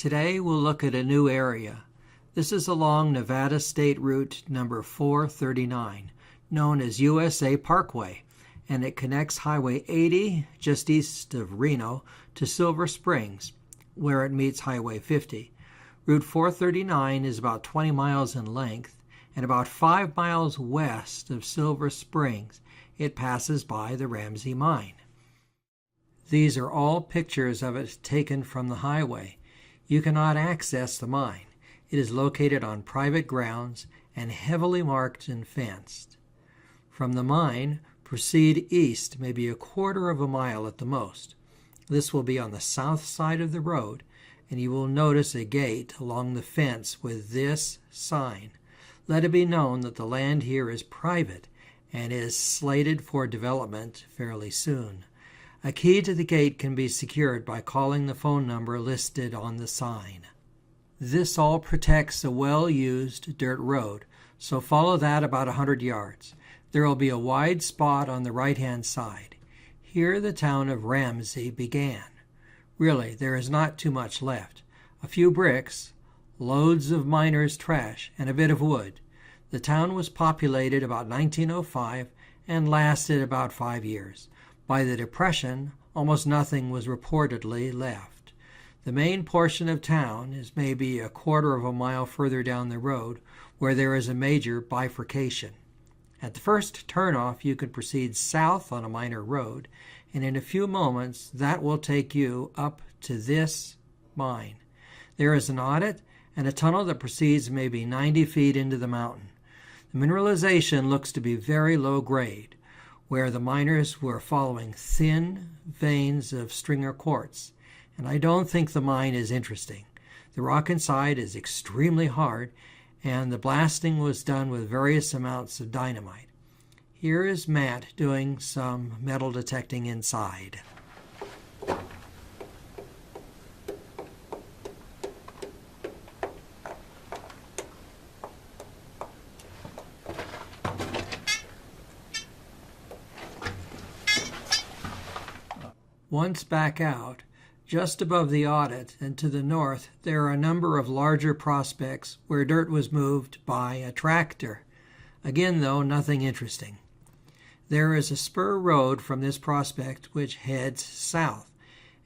Today we'll look at a new area. This is along Nevada State Route number 439, known as USA Parkway, and it connects Highway 80 just east of Reno to Silver Springs, where it meets Highway 50. Route 439 is about 20 miles in length, and about 5 miles west of Silver Springs, it passes by the Ramsey Mine. These are all pictures of it taken from the highway. You cannot access the mine. It is located on private grounds and heavily marked and fenced. From the mine, proceed east maybe a quarter of a mile at the most. This will be on the south side of the road, and you will notice a gate along the fence with this sign. Let it be known that the land here is private and is slated for development fairly soon. A key to the gate can be secured by calling the phone number listed on the sign. This all protects a well-used dirt road, so follow that about 100 yards. There will be a wide spot on the right-hand side. Here the town of Ramsey began. Really, there is not too much left. A few bricks, loads of miners' trash, and a bit of wood. The town was populated about 1905 and lasted about 5 years. By the Depression, almost nothing was reportedly left. The main portion of town is maybe a quarter of a mile further down the road, where there is a major bifurcation. At the first turnoff, you can proceed south on a minor road, and in a few moments that will take you up to this mine. There is an adit and a tunnel that proceeds maybe 90 feet into the mountain. The mineralization looks to be very low grade, where the miners were following thin veins of stringer quartz, and I don't think the mine is interesting. The rock inside is extremely hard, and the blasting was done with various amounts of dynamite. Here is Matt doing some metal detecting inside. Once back out, just above the adit and to the north, there are a number of larger prospects where dirt was moved by a tractor. Again, though, nothing interesting. There is a spur road from this prospect which heads south,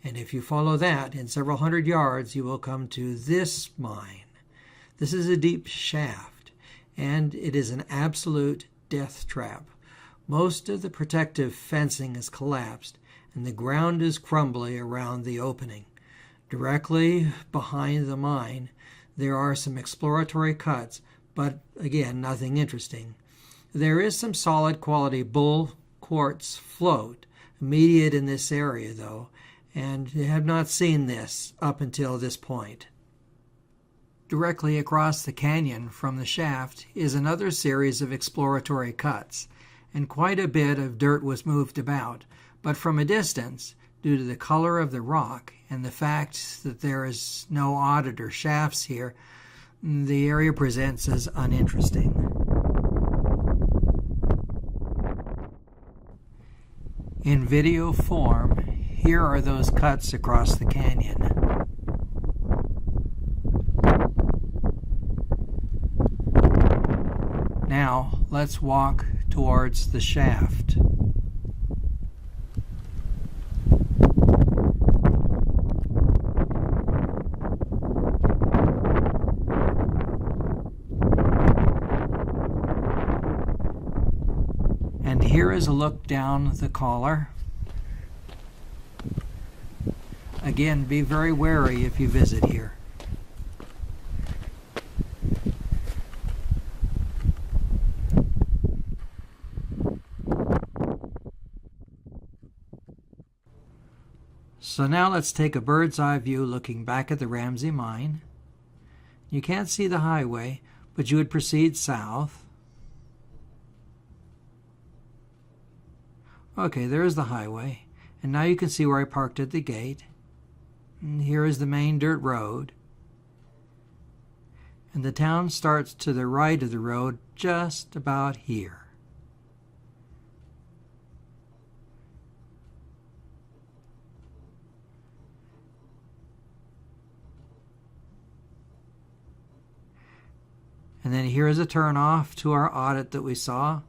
and if you follow that, in several hundred yards you will come to this mine. This is a deep shaft, and it is an absolute death trap. Most of the protective fencing is collapsed, and the ground is crumbly around the opening. Directly behind the mine, there are some exploratory cuts, but again, nothing interesting. There is some solid quality bull quartz float immediate in this area, though, and you have not seen this up until this point. Directly across the canyon from the shaft is another series of exploratory cuts, and quite a bit of dirt was moved about. But from a distance, due to the color of the rock and the fact that there is no adit or shafts here, the area presents as uninteresting. In video form, here are those cuts across the canyon. Now, let's walk towards the shaft. And here is a look down the collar. Again, be very wary if you visit here. So now let's take a bird's eye view looking back at the Ramsey Mine. You can't see the highway, but you would proceed south. Okay, there's the highway, and now you can see where I parked at the gate. And here is the main dirt road. And the town starts to the right of the road just about here. And then here is a turnoff to our adit that we saw.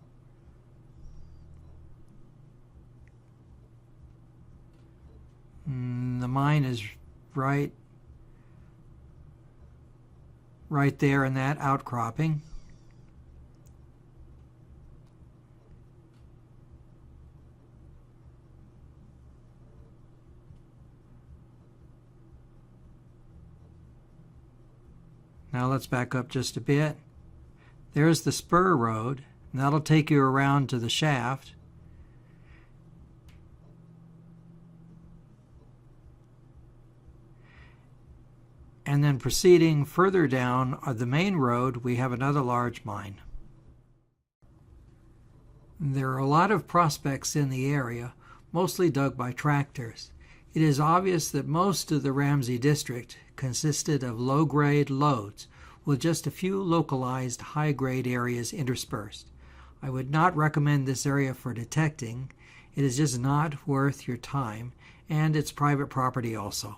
The mine is right there in that outcropping. Now let's back up just a bit. There's the spur road, and that'll take you around to the shaft. And then proceeding further down the main road, we have another large mine. There are a lot of prospects in the area, mostly dug by tractors. It is obvious that most of the Ramsey District consisted of low-grade lodes, with just a few localized high-grade areas interspersed. I would not recommend this area for detecting. It is just not worth your time, and it's private property also.